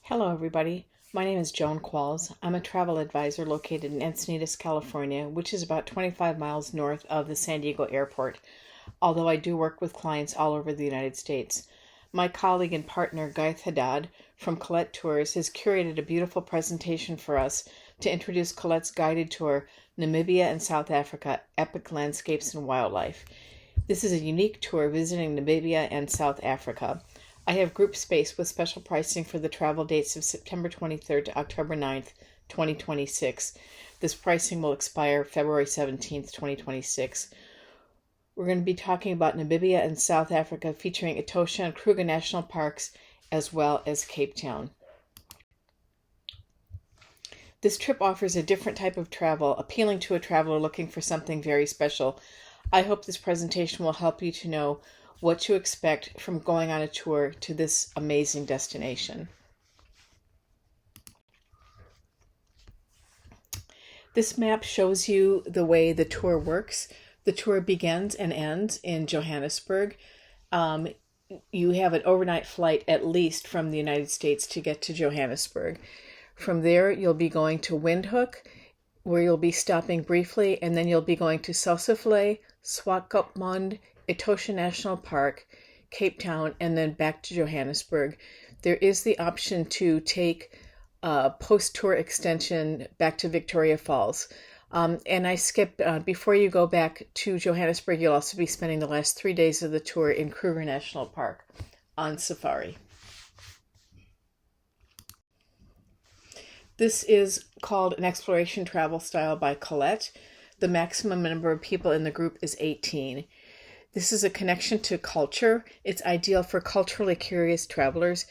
Hello, everybody. My name is Joan Qualls. I'm a travel advisor located in Encinitas, California, which is about 25 miles north of the San Diego airport, although I do work with clients all over the United States. My colleague and partner, Guy Haddad from Collette Tours, has curated a beautiful presentation for us to introduce Colette's guided tour, Namibia and South Africa, Epic Landscapes and Wildlife. This is a unique tour visiting Namibia and South Africa. I have group space with special pricing for the travel dates of September 23rd to October 9th, 2026. This pricing will expire February 17th, 2026. We're going to be talking about Namibia and South Africa, featuring Etosha and Kruger National Parks, as well as Cape Town. This trip offers a different type of travel, appealing to a traveler looking for something very special. I hope this presentation will help you to know what to expect from going on a tour to this amazing destination. This map shows you the way the tour works. The tour begins and ends in Johannesburg. You have an overnight flight at least from the United States to get to Johannesburg. From there, you'll be going to Windhoek, where you'll be stopping briefly, and then you'll be going to Sossusvlei, Swakopmund, Etosha National Park, Cape Town, and then back to Johannesburg. There is the option to take a post-tour extension back to Victoria Falls. And I skipped, before you go back to Johannesburg, you'll also be spending the last 3 days of the tour in Kruger National Park on safari. This is called an exploration travel style by Collette. The maximum number of people in the group is 18. This is a connection to culture. It's ideal for culturally curious travelers.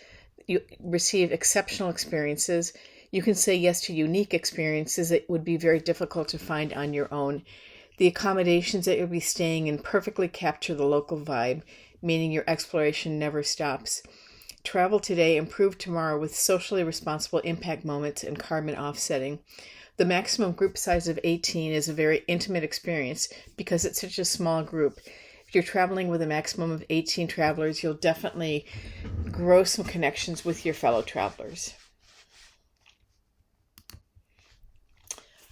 You receive exceptional experiences. You can say yes to unique experiences that would be very difficult to find on your own. The accommodations that you'll be staying in perfectly capture the local vibe, meaning your exploration never stops. Travel today, improve tomorrow with socially responsible impact moments and carbon offsetting. The maximum group size of 18 is a very intimate experience because it's such a small group. If you're traveling with a maximum of 18 travelers, you'll definitely grow some connections with your fellow travelers.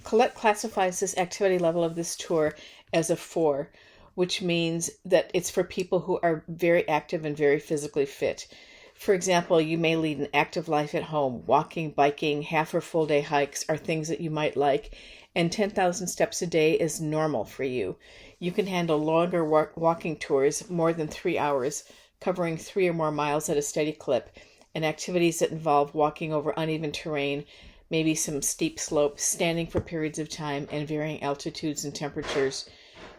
Collette classifies this activity level of this tour as a 4, which means that it's for people who are very active and very physically fit. For example, you may lead an active life at home. Walking, biking, half or full day hikes are things that you might like, and 10,000 steps a day is normal for you. You can handle longer walking tours, more than 3 hours, covering 3 or more miles at a steady clip, and activities that involve walking over uneven terrain, maybe some steep slopes, standing for periods of time, and varying altitudes and temperatures.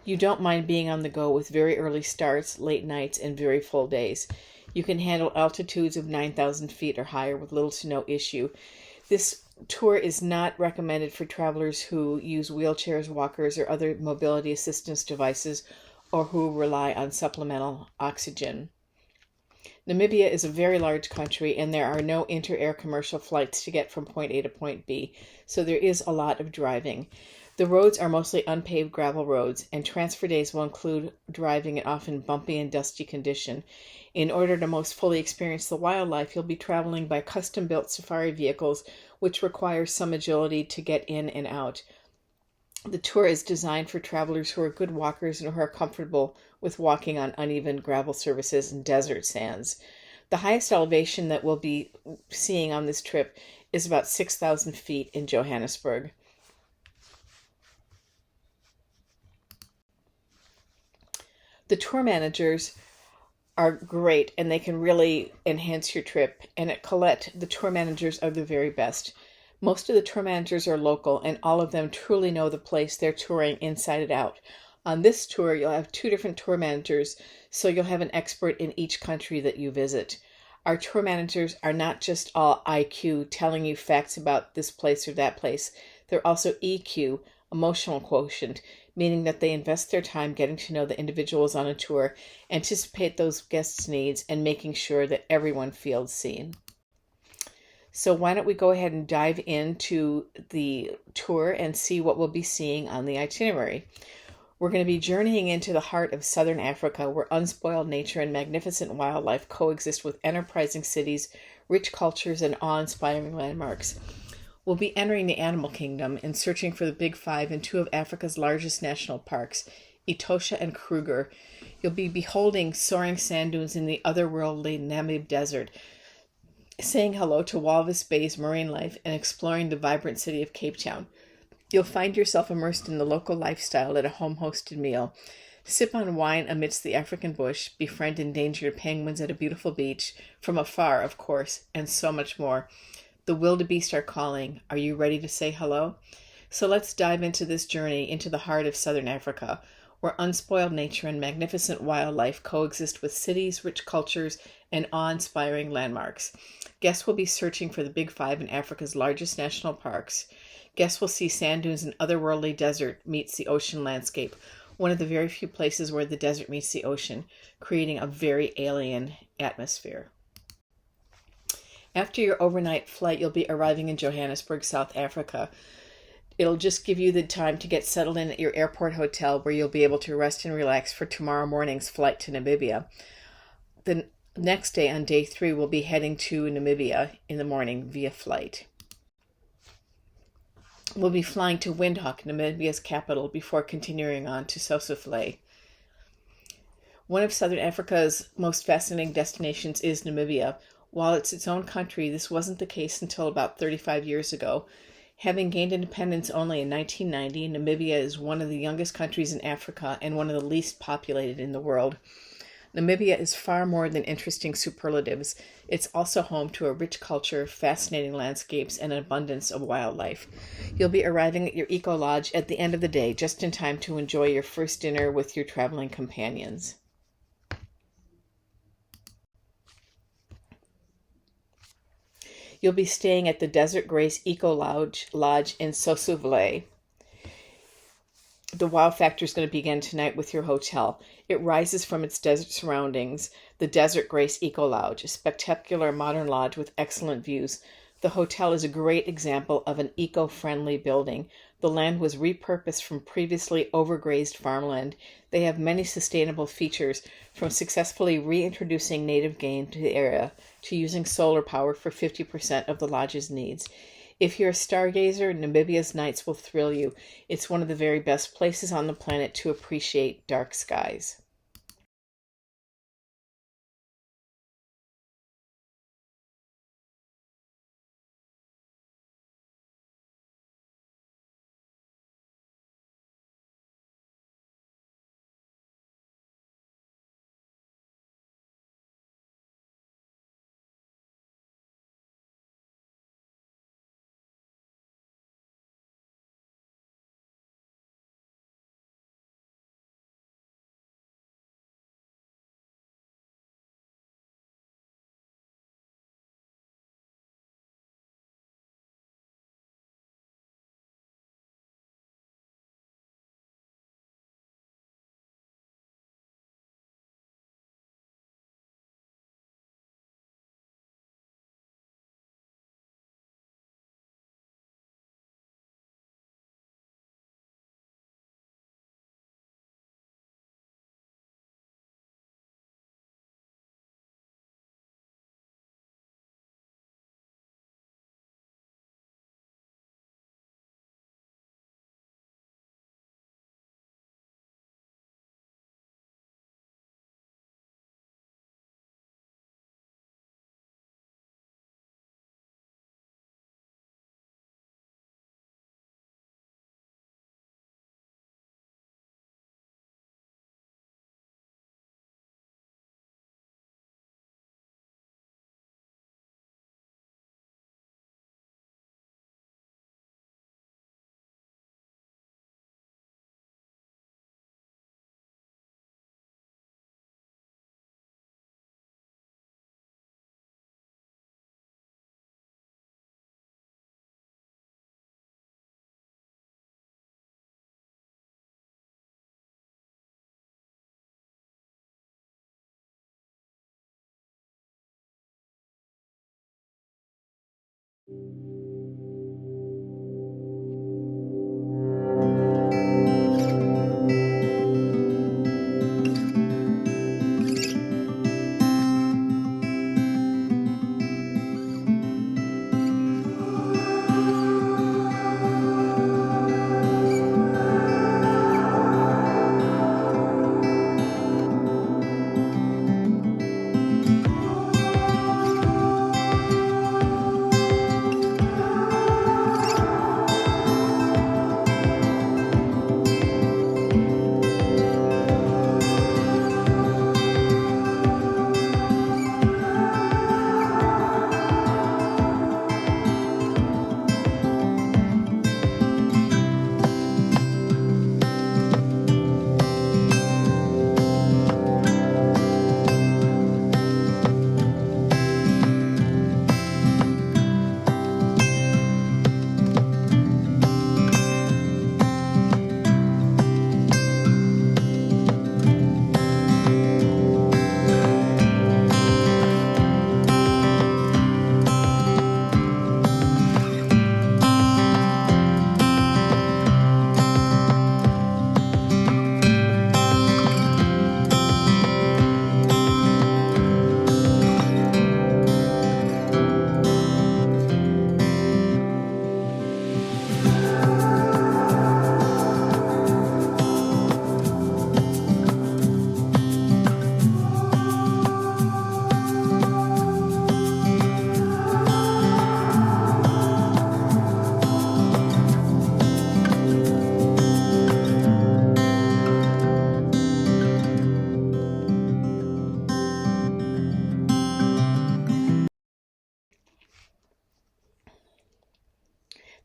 You don't mind being on the go with very early starts, late nights, and very full days. You can handle altitudes of 9,000 feet or higher with little to no issue. This tour is not recommended for travelers who use wheelchairs, walkers, or other mobility assistance devices, or who rely on supplemental oxygen. Namibia is a very large country, and there are no inter-air commercial flights to get from point A to point B, so there is a lot of driving. The roads are mostly unpaved gravel roads, and transfer days will include driving in often bumpy and dusty condition. In order to most fully experience the wildlife, you'll be traveling by custom-built safari vehicles, which require some agility to get in and out. The tour is designed for travelers who are good walkers and who are comfortable with walking on uneven gravel surfaces and desert sands. The highest elevation that we'll be seeing on this trip is about 6,000 feet in Johannesburg. The tour managers are great, and they can really enhance your trip. And at Collette, the tour managers are the very best. Most of the tour managers are local, and all of them truly know the place they're touring inside and out. On this tour, you'll have 2 different tour managers, so you'll have an expert in each country that you visit. Our tour managers are not just all IQ, telling you facts about this place or that place. They're also EQ, emotional quotient, meaning that they invest their time getting to know the individuals on a tour, anticipate those guests' needs, and making sure that everyone feels seen. So why don't we go ahead and dive into the tour and see what we'll be seeing on the itinerary. We're going to be journeying into the heart of southern Africa, where unspoiled nature and magnificent wildlife coexist with enterprising cities, rich cultures, and awe-inspiring landmarks. We'll be entering the animal kingdom and searching for the Big Five in two of Africa's largest national parks, Etosha and Kruger. You'll be beholding soaring sand dunes in the otherworldly Namib Desert, saying hello to Walvis Bay's marine life, and exploring the vibrant city of Cape Town. You'll find yourself immersed in the local lifestyle at a home-hosted meal. Sip on wine amidst the African bush, befriend endangered penguins at a beautiful beach, from afar, of course, and so much more. The wildebeest are calling. Are you ready to say hello? So let's dive into this journey into the heart of Southern Africa, where unspoiled nature and magnificent wildlife coexist with cities, rich cultures, and awe-inspiring landmarks. Guests will be searching for the Big Five in Africa's largest national parks. Guests will see sand dunes and otherworldly desert meets the ocean landscape, one of the very few places where the desert meets the ocean, creating a very alien atmosphere. After your overnight flight, you'll be arriving in Johannesburg, South Africa. It'll just give you the time to get settled in at your airport hotel, where you'll be able to rest and relax for tomorrow morning's flight to Namibia. The next day, on day 3, we'll be heading to Namibia in the morning via flight. We'll be flying to Windhoek, Namibia's capital, before continuing on to Sossusvlei. One of Southern Africa's most fascinating destinations is Namibia. While it's its own country, this wasn't the case until about 35 years ago. Having gained independence only in 1990, Namibia is one of the youngest countries in Africa and one of the least populated in the world. Namibia is far more than interesting superlatives. It's also home to a rich culture, fascinating landscapes, and an abundance of wildlife. You'll be arriving at your eco lodge at the end of the day, just in time to enjoy your first dinner with your traveling companions. You'll be staying at the Desert Grace Eco Lodge in Sossusvlei. The wow factor is going to begin tonight with your hotel. It rises from its desert surroundings, the Desert Grace Eco Lodge, a spectacular modern lodge with excellent views. The hotel is a great example of an eco-friendly building. The land was repurposed from previously overgrazed farmland. They have many sustainable features, from successfully reintroducing native game to the area to using solar power for 50% of the lodge's needs. If you're a stargazer, Namibia's nights will thrill you. It's one of the very best places on the planet to appreciate dark skies.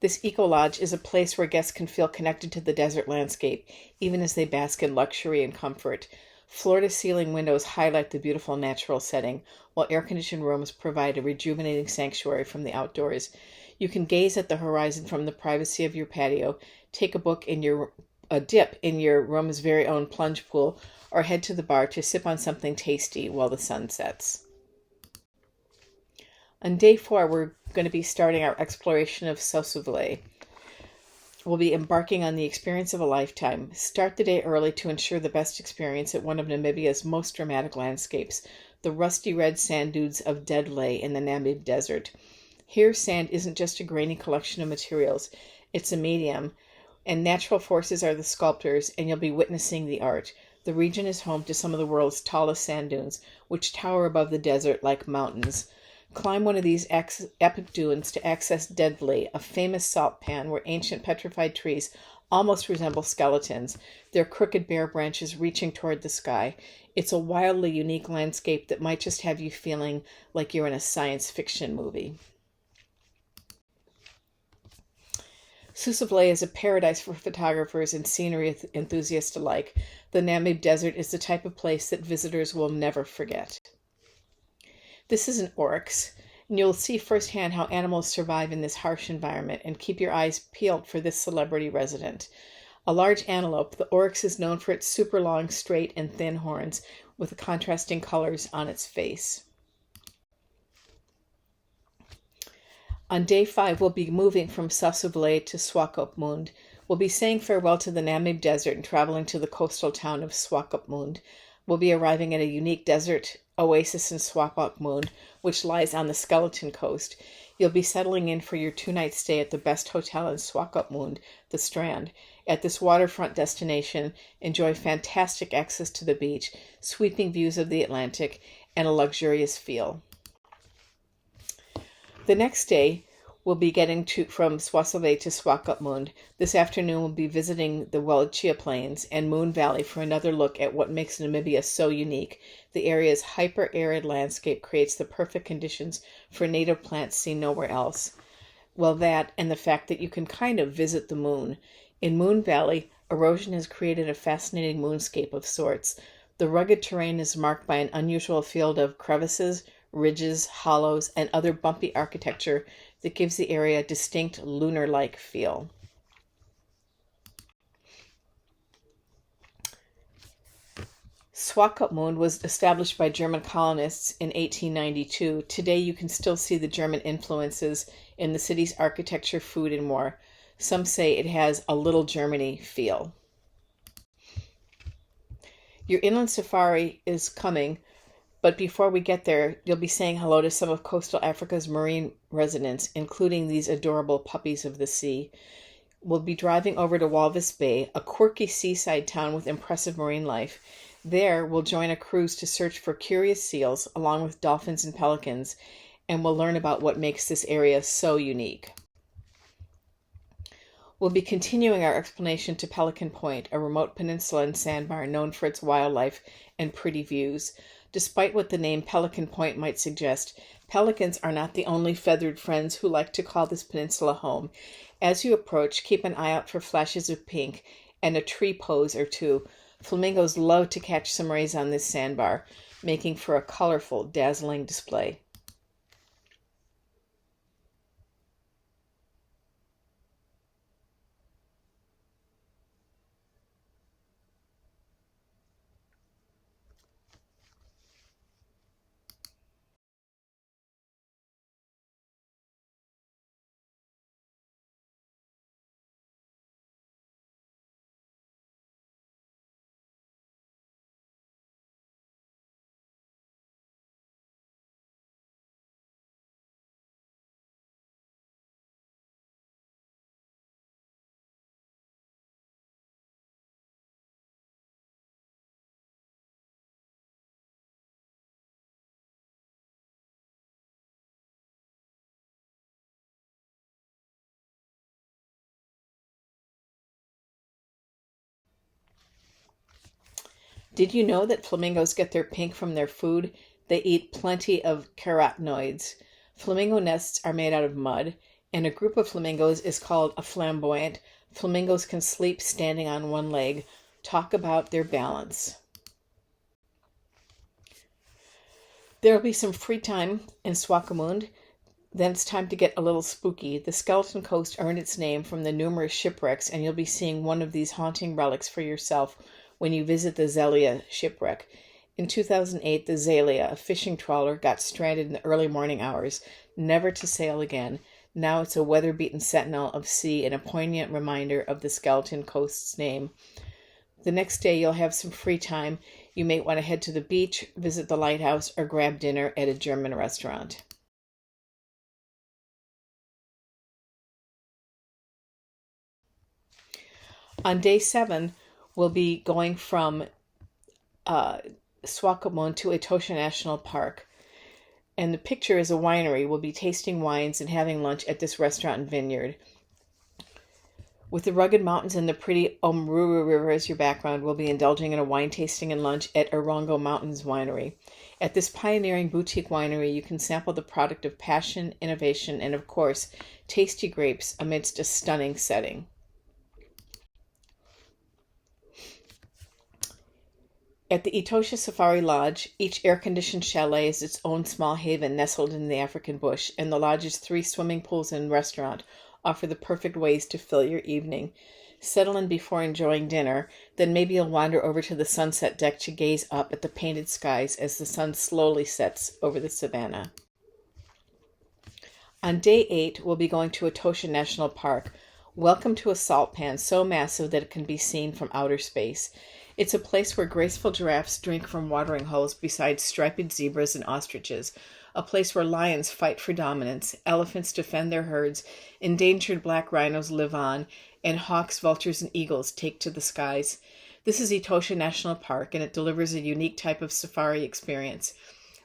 This eco-lodge is a place where guests can feel connected to the desert landscape, even as they bask in luxury and comfort. Floor-to-ceiling windows highlight the beautiful natural setting, while air-conditioned rooms provide a rejuvenating sanctuary from the outdoors. You can gaze at the horizon from the privacy of your patio, take a dip in your room's very own plunge pool, or head to the bar to sip on something tasty while the sun sets. On day 4, we're going to be starting our exploration of Sossusvlei. We'll be embarking on the experience of a lifetime. Start the day early to ensure the best experience at one of Namibia's most dramatic landscapes, the rusty red sand dunes of Dedley in the Namib Desert. Here, sand isn't just a grainy collection of materials, it's a medium, and natural forces are the sculptors, and you'll be witnessing the art. The region is home to some of the world's tallest sand dunes, which tower above the desert like mountains. Climb one of these epic dunes to access Dedley, a famous salt pan where ancient petrified trees almost resemble skeletons, their crooked bare branches reaching toward the sky. It's a wildly unique landscape that might just have you feeling like you're in a science fiction movie. Sossusvlei is a paradise for photographers and scenery enthusiasts alike. The Namib Desert is the type of place that visitors will never forget. This is an oryx, and you'll see firsthand how animals survive in this harsh environment, and keep your eyes peeled for this celebrity resident. A large antelope, the oryx is known for its super long, straight, and thin horns with contrasting colors on its face. On day 5, we'll be moving from Sossusvlei to Swakopmund. We'll be saying farewell to the Namib Desert and traveling to the coastal town of Swakopmund. We'll be arriving at a unique desert oasis in Swakopmund, which lies on the Skeleton Coast. You'll be settling in for your 2-night stay at the best hotel in Swakopmund, the Strand. At this waterfront destination, enjoy fantastic access to the beach, sweeping views of the Atlantic, and a luxurious feel. The next day, we'll be getting from Sossusvlei to Swakopmund. This afternoon, we'll be visiting the Wallachia Plains and Moon Valley for another look at what makes Namibia so unique. The area's hyper-arid landscape creates the perfect conditions for native plants seen nowhere else. Well, that and the fact that you can kind of visit the moon. In Moon Valley, erosion has created a fascinating moonscape of sorts. The rugged terrain is marked by an unusual field of crevices, ridges, hollows, and other bumpy architecture that gives the area a distinct lunar-like feel. Swakopmund was established by German colonists in 1892. Today you can still see the German influences in the city's architecture, food, and more. Some say it has a little Germany feel. Your inland safari is coming, but before we get there, you'll be saying hello to some of coastal Africa's marine residents, including these adorable puppies of the sea. We'll be driving over to Walvis Bay, a quirky seaside town with impressive marine life. There, we'll join a cruise to search for curious seals, along with dolphins and pelicans, and we'll learn about what makes this area so unique. We'll be continuing our explanation to Pelican Point, a remote peninsula and sandbar known for its wildlife and pretty views. Despite what the name Pelican Point might suggest, pelicans are not the only feathered friends who like to call this peninsula home. As you approach, keep an eye out for flashes of pink and a tree pose or two. Flamingos love to catch some rays on this sandbar, making for a colorful, dazzling display. Did you know that flamingos get their pink from their food? They eat plenty of carotenoids. Flamingo nests are made out of mud, And a group of flamingos is called a flamboyant. Flamingos can sleep standing on one leg. Talk about their balance. There will be some free time in Swakopmund. Then it's time to get a little spooky. The Skeleton Coast earned its name from the numerous shipwrecks, and you'll be seeing one of these haunting relics for yourself when you visit the Zelia shipwreck. In 2008, the Zelia, a fishing trawler, got stranded in the early morning hours, never to sail again. Now it's a weather-beaten sentinel of sea and a poignant reminder of the Skeleton Coast's name. The next day, you'll have some free time. You may want to head to the beach, visit the lighthouse, or grab dinner at a German restaurant. On day 7, we'll be going from Swakopmund to Etosha National Park. And the picture is a winery. We'll be tasting wines and having lunch at this restaurant and vineyard. With the rugged mountains and the pretty Omruru River as your background, we'll be indulging in a wine tasting and lunch at Orongo Mountains Winery. At this pioneering boutique winery, you can sample the product of passion, innovation, and of course, tasty grapes amidst a stunning setting. At the Etosha Safari Lodge, each air-conditioned chalet is its own small haven nestled in the African bush, and the lodge's 3 swimming pools and restaurant offer the perfect ways to fill your evening. Settle in before enjoying dinner, then maybe you'll wander over to the sunset deck to gaze up at the painted skies as the sun slowly sets over the savannah. On day 8, we'll be going to Etosha National Park. Welcome to a salt pan so massive that it can be seen from outer space. It's a place where graceful giraffes drink from watering holes beside striped zebras and ostriches, a place where lions fight for dominance, elephants defend their herds, endangered black rhinos live on, and hawks, vultures, and eagles take to the skies. This is Etosha National Park, and it delivers a unique type of safari experience.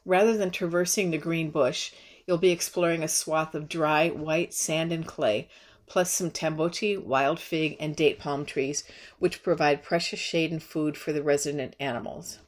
Rather than traversing the green bush, you'll be exploring a swath of dry, white sand and clay, plus some tamboti, wild fig, and date palm trees, which provide precious shade and food for the resident animals.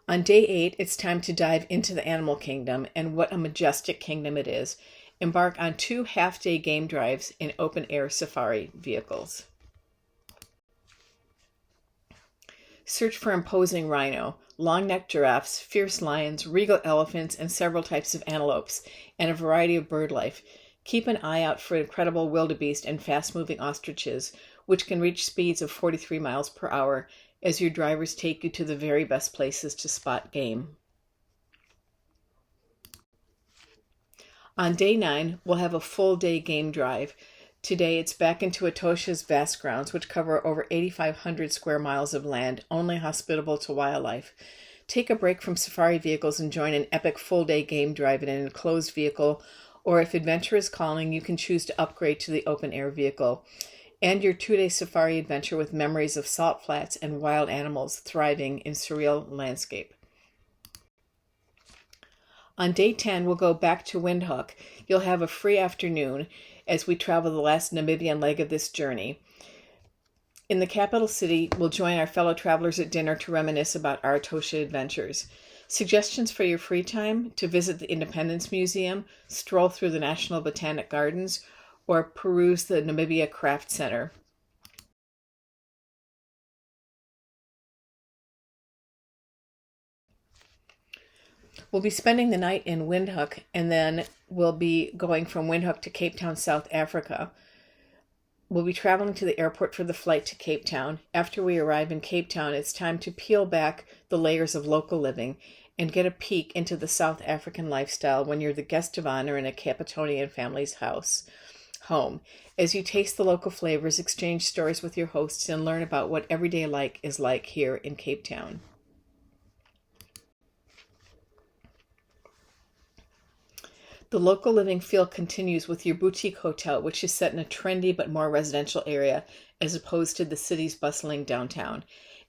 On day 8, it's time to dive into the animal kingdom, and what a majestic kingdom it is. Embark on 2 half-day game drives in open-air safari vehicles. Search for imposing rhino, long-necked giraffes, fierce lions, regal elephants, and several types of antelopes, and a variety of bird life. Keep an eye out for incredible wildebeest and fast-moving ostriches, which can reach speeds of 43 miles per hour, as your drivers take you to the very best places to spot game. On day 9, we'll have a full-day game drive. Today, it's back into Etosha's vast grounds, which cover over 8,500 square miles of land, only hospitable to wildlife. Take a break from safari vehicles and join an epic full-day game drive in an enclosed vehicle, or if adventure is calling, you can choose to upgrade to the open-air vehicle. And your 2-day safari adventure with memories of salt flats and wild animals thriving in surreal landscape. On day 10, we'll go back to Windhoek. You'll have a free afternoon as we travel the last Namibian leg of this journey. In the capital city, we'll join our fellow travelers at dinner to reminisce about our Tosha adventures. Suggestions for your free time: to visit the Independence Museum, stroll through the National Botanic Gardens, or peruse the Namibia Craft Center. We'll be spending the night in Windhoek, and then we'll be going from Windhoek to Cape Town, South Africa. We'll be traveling to the airport for the flight to Cape Town. After we arrive in Cape Town, it's time to peel back the layers of local living and get a peek into the South African lifestyle when you're the guest of honor in a Capetonian family's home. As you taste the local flavors, exchange stories with your hosts, and learn about what everyday life is like here in Cape Town. The local living feel continues with your boutique hotel, which is set in a trendy but more residential area as opposed to the city's bustling downtown.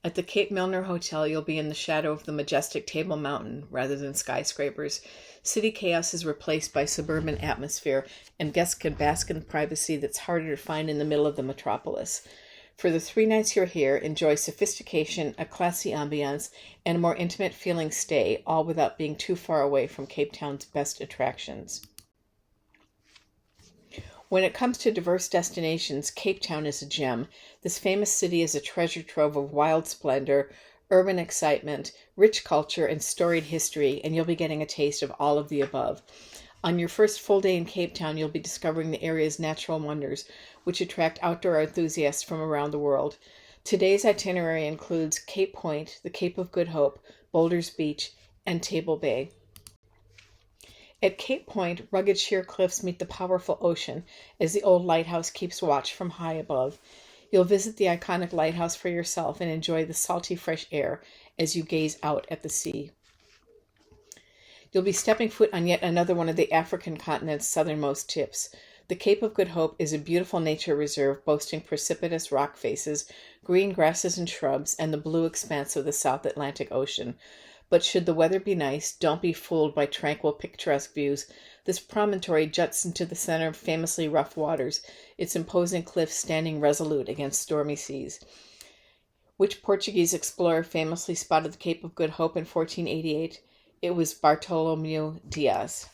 At the Cape Milner Hotel, you'll be in the shadow of the majestic Table Mountain rather than skyscrapers. City chaos is replaced by suburban atmosphere, and guests can bask in privacy that's harder to find in the middle of the metropolis. For the 3 nights you're here, enjoy sophistication, a classy ambiance, and a more intimate feeling stay, all without being too far away from Cape Town's best attractions. When it comes to diverse destinations, Cape Town is a gem. This famous city is a treasure trove of wild splendor, urban excitement, rich culture, and storied history, and you'll be getting a taste of all of the above. On your first full day in Cape Town, you'll be discovering the area's natural wonders, which attract outdoor enthusiasts from around the world. Today's itinerary includes Cape Point, the Cape of Good Hope, Boulders Beach, and Table Bay. At Cape Point, rugged sheer cliffs meet the powerful ocean as the old lighthouse keeps watch from high above. You'll visit the iconic lighthouse for yourself and enjoy the salty fresh air as you gaze out at the sea. You'll be stepping foot on yet another one of the African continent's southernmost tips. The Cape of Good Hope is a beautiful nature reserve boasting precipitous rock faces, green grasses and shrubs, and the blue expanse of the South Atlantic Ocean. But should the weather be nice, don't be fooled by tranquil, picturesque views. This promontory juts into the center of famously rough waters, its imposing cliffs standing resolute against stormy seas. Which Portuguese explorer famously spotted the Cape of Good Hope in 1488? It was Bartolomeu Dias.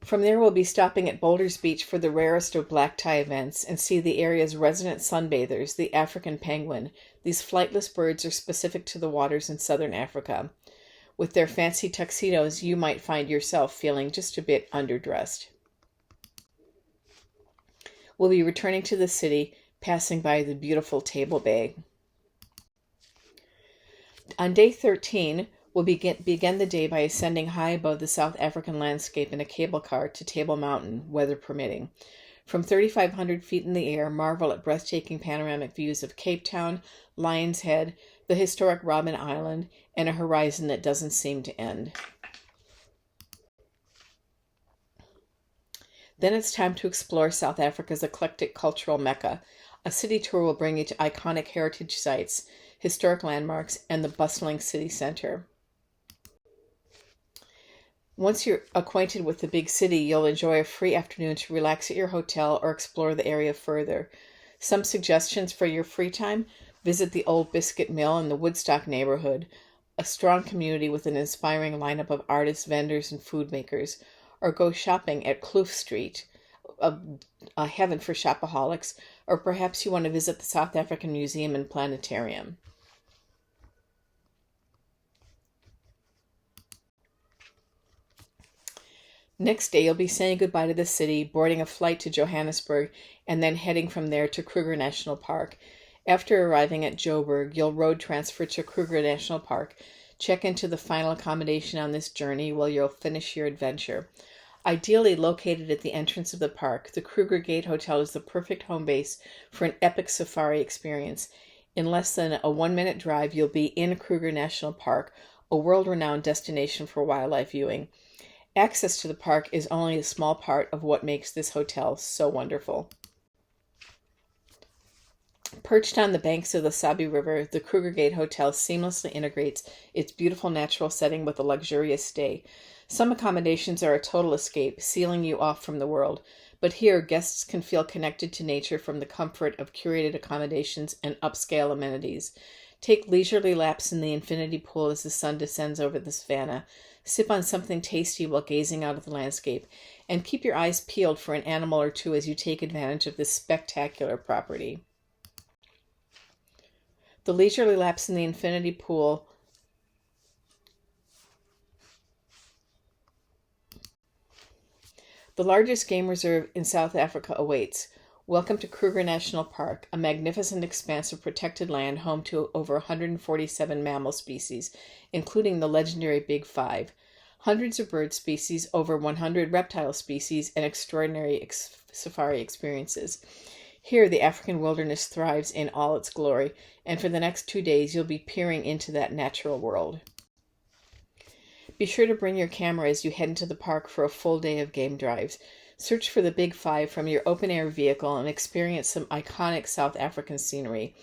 From there, we'll be stopping at Boulders Beach for the rarest of black tie events and see the area's resident sunbathers, the African penguin. These flightless birds are specific to the waters in southern Africa. With their fancy tuxedos, you might find yourself feeling just a bit underdressed. We'll be returning to the city, passing by the beautiful Table Bay. On day 13, we'll begin the day by ascending high above the South African landscape in a cable car to Table Mountain, weather permitting. From 3,500 feet in the air, marvel at breathtaking panoramic views of Cape Town, Lion's Head, the historic Robben Island, and a horizon that doesn't seem to end. Then it's time to explore South Africa's eclectic cultural mecca. A city tour will bring you to iconic heritage sites, historic landmarks, and the bustling city center. Once you're acquainted with the big city, you'll enjoy a free afternoon to relax at your hotel or explore the area further. Some suggestions for your free time: visit the Old Biscuit Mill in the Woodstock neighborhood, a strong community with an inspiring lineup of artists, vendors, and food makers, or go shopping at Kloof Street, a heaven for shopaholics, or perhaps you want to visit the South African Museum and Planetarium. Next day, you'll be saying goodbye to the city, boarding a flight to Johannesburg, and then heading from there to Kruger National Park. After arriving at Joburg, you'll road transfer to Kruger National Park, check into the final accommodation on this journey while you'll finish your adventure. Ideally located at the entrance of the park, the Kruger Gate Hotel is the perfect home base for an epic safari experience. In less than a 1-minute drive, you'll be in Kruger National Park, a world-renowned destination for wildlife viewing. Access to the park is only a small part of what makes this hotel so wonderful. Perched on the banks of the Sabi River, the Kruger Gate Hotel seamlessly integrates its beautiful natural setting with a luxurious stay. Some accommodations are a total escape, sealing you off from the world, but here guests can feel connected to nature from the comfort of curated accommodations and upscale amenities. Take leisurely laps in the infinity pool as the sun descends over the savannah. Sip on something tasty while gazing out at the landscape, and keep your eyes peeled for an animal or two as you take advantage of this spectacular property. The leisurely laps in the infinity pool The largest game reserve in South Africa awaits. Welcome to Kruger National Park, a magnificent expanse of protected land home to over 147 mammal species, including the legendary Big Five, hundreds of bird species, over 100 reptile species, and extraordinary safari experiences. Here, the African wilderness thrives in all its glory, and for the next 2 days, you'll be peering into that natural world. Be sure to bring your camera as you head into the park for a full day of game drives. Search for the Big Five from your open-air vehicle and experience some iconic South African scenery.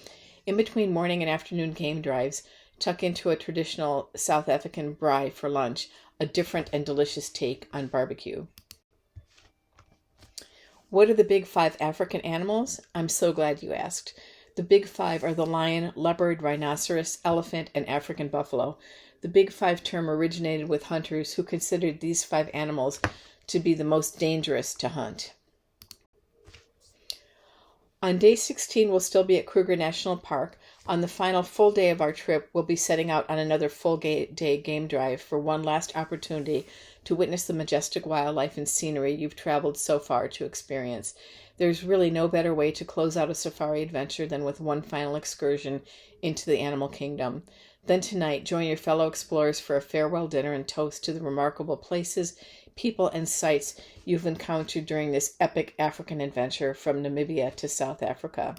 In between morning and afternoon game drives, tuck into a traditional South African braai for lunch, a different and delicious take on barbecue. What are the Big Five African animals? I'm so glad you asked. The Big Five are the lion, leopard, rhinoceros, elephant, and African buffalo. The Big Five term originated with hunters who considered these 5 animals to be the most dangerous to hunt. On day 16, we'll still be at Kruger National Park. On the final full day of our trip, we'll be setting out on another full day game drive for one last opportunity to witness the majestic wildlife and scenery you've traveled so far to experience. There's really no better way to close out a safari adventure than with one final excursion into the animal kingdom. Then tonight, join your fellow explorers for a farewell dinner and toast to the remarkable places, people, and sights you've encountered during this epic African adventure from Namibia to South Africa.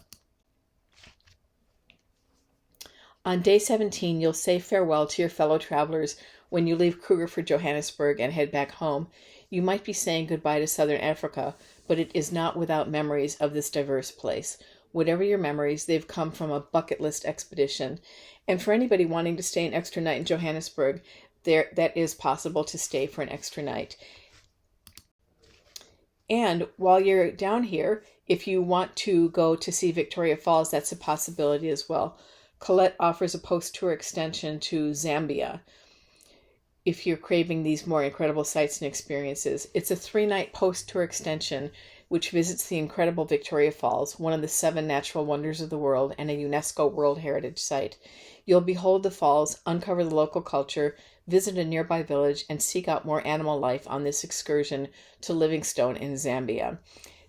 On day 17, you'll say farewell to your fellow travelers when you leave Kruger for Johannesburg and head back home. You might be saying goodbye to Southern Africa, but it is not without memories of this diverse place. Whatever your memories, they've come from a bucket list expedition. And for anybody wanting to stay an extra night in Johannesburg, that is possible to stay for an extra night. And while you're down here, if you want to go to see Victoria Falls, that's a possibility as well. Collette offers a post-tour extension to Zambia if you're craving these more incredible sights and experiences. It's a 3-night post-tour extension which visits the incredible Victoria Falls, one of the 7 natural wonders of the world and a UNESCO World Heritage Site. You'll behold the falls, uncover the local culture, visit a nearby village, and seek out more animal life on this excursion to Livingstone in Zambia.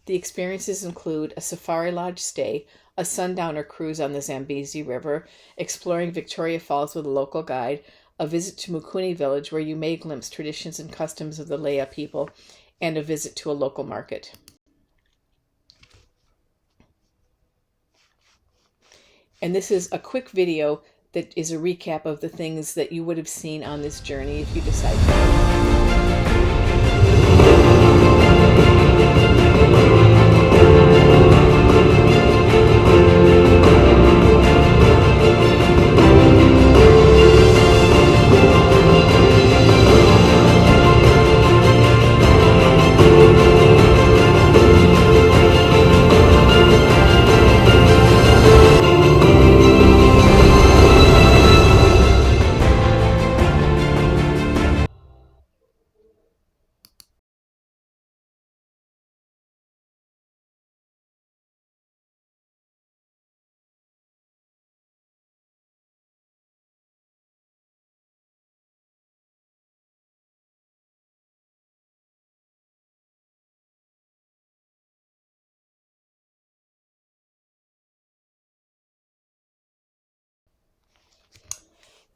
The experiences include a safari lodge stay, a sundowner cruise on the Zambezi River, exploring Victoria Falls with a local guide, a visit to Mukuni village where you may glimpse traditions and customs of the Leya people, and a visit to a local market. And this is a quick video that is a recap of the things that you would have seen on this journey if you decide to.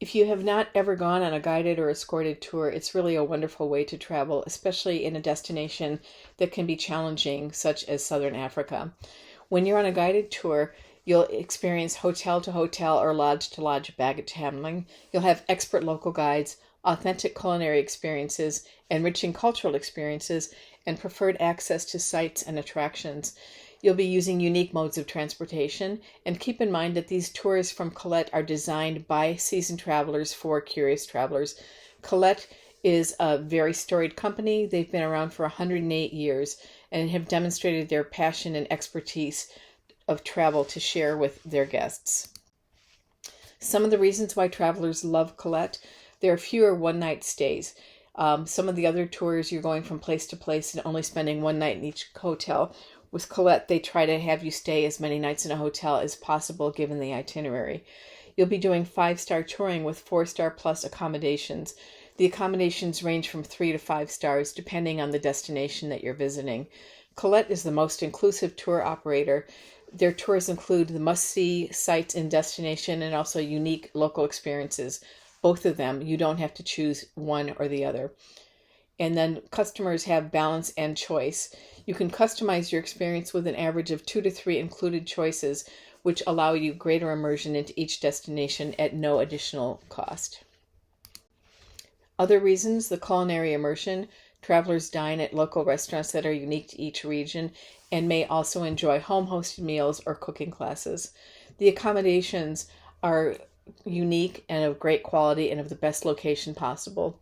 If you have not ever gone on a guided or escorted tour, it's really a wonderful way to travel, especially in a destination that can be challenging, such as Southern Africa. When you're on a guided tour, you'll experience hotel to hotel or lodge to lodge baggage handling. You'll have expert local guides, authentic culinary experiences, enriching cultural experiences, and preferred access to sites and attractions. You'll be using unique modes of transportation, and keep in mind that these tours from Collette are designed by seasoned travelers for curious travelers. Collette is a very storied company. They've been around for 108 years and have demonstrated their passion and expertise of travel to share with their guests. Some of the reasons why travelers love Collette: there are fewer one-night stays. Some of the other tours, you're going from place to place and only spending one night in each hotel. With Collette, they try to have you stay as many nights in a hotel as possible given the itinerary. You'll be doing 5-star touring with 4-star plus accommodations. The accommodations range from 3 to 5 stars depending on the destination that you're visiting. Collette is the most inclusive tour operator. Their tours include the must-see sites in destination and also unique local experiences. Both of them, you don't have to choose one or the other. And then customers have balance and choice. You can customize your experience with an average of 2 to 3 included choices, which allow you greater immersion into each destination at no additional cost. Other reasons: the culinary immersion. Travelers dine at local restaurants that are unique to each region and may also enjoy home-hosted meals or cooking classes. The accommodations are unique and of great quality and of the best location possible.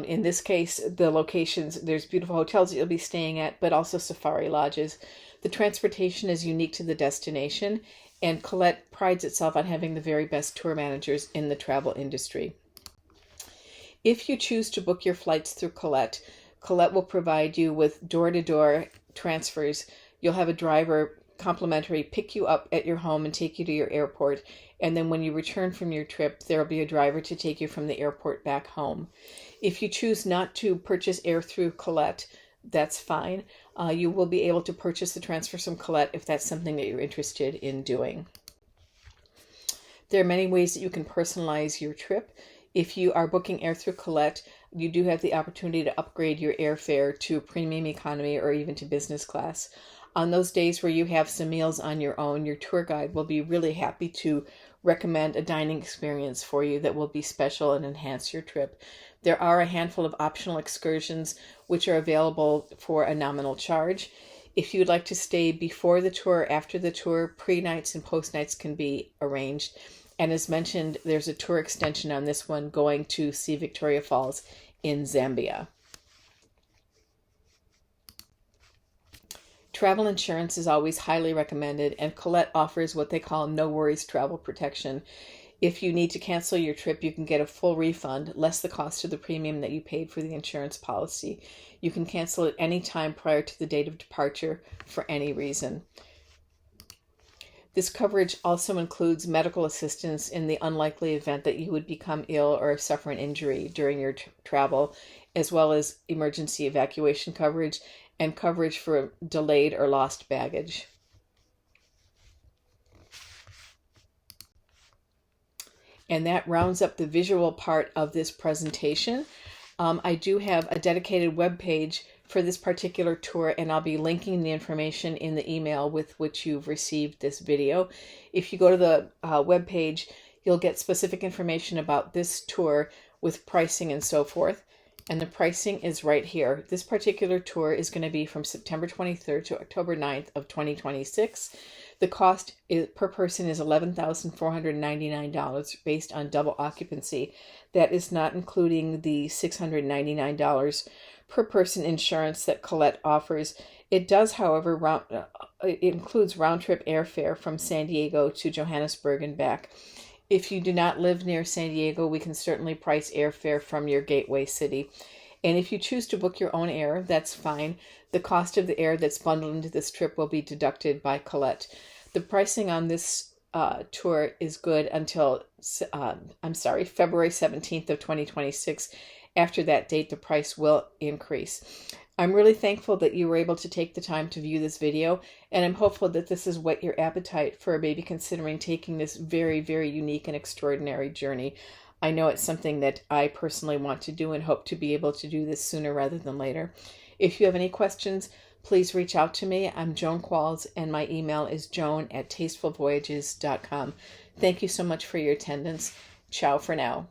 In this case, the locations, there's beautiful hotels that you'll be staying at, but also safari lodges. The transportation is unique to the destination, and Collette prides itself on having the very best tour managers in the travel industry. If you choose to book your flights through Collette, Collette will provide you with door-to-door transfers. You'll have a driver complimentary pick you up at your home and take you to your airport. And then when you return from your trip, there will be a driver to take you from the airport back home. If you choose not to purchase air through Collette, that's fine. You will be able to purchase the transfers from Collette if that's something that you're interested in doing. There are many ways that you can personalize your trip. If you are booking air through Collette, you do have the opportunity to upgrade your airfare to premium economy or even to business class. On those days where you have some meals on your own, your tour guide will be really happy to recommend a dining experience for you that will be special and enhance your trip. There are a handful of optional excursions which are available for a nominal charge. If you'd like to stay before the tour or after the tour, pre-nights and post-nights can be arranged. And as mentioned, there's a tour extension on this one going to see Victoria Falls in Zambia. Travel insurance is always highly recommended, and Collette offers what they call no worries travel protection. If you need to cancel your trip, you can get a full refund, less the cost of the premium that you paid for the insurance policy. You can cancel at any time prior to the date of departure for any reason. This coverage also includes medical assistance in the unlikely event that you would become ill or suffer an injury during your travel, as well as emergency evacuation coverage and coverage for delayed or lost baggage. And that rounds up the visual part of this presentation. I do have a dedicated web page for this particular tour, and I'll be linking the information in the email with which you've received this video. If you go to the web page, you'll get specific information about this tour with pricing and so forth. And the pricing is right here. This particular tour is going to be from September 23rd to October 9th of 2026. The cost per person is $11,499 based on double occupancy. That is not including the $699 per person insurance that Collette offers. It does, however, it includes round-trip airfare from San Diego to Johannesburg and back. If you do not live near San Diego, we can certainly price airfare from your gateway city. And if you choose to book your own air, that's fine. The cost of the air that's bundled into this trip will be deducted by Collette. The pricing on this tour is good until, February 17th of 2026. After that date, the price will increase. I'm really thankful that you were able to take the time to view this video, and I'm hopeful that this has whet your appetite for maybe considering taking this very, very unique and extraordinary journey. I know it's something that I personally want to do and hope to be able to do this sooner rather than later. If you have any questions, please reach out to me. I'm Joan Qualls, and my email is joan@tastefulvoyages.com. Thank you so much for your attendance. Ciao for now.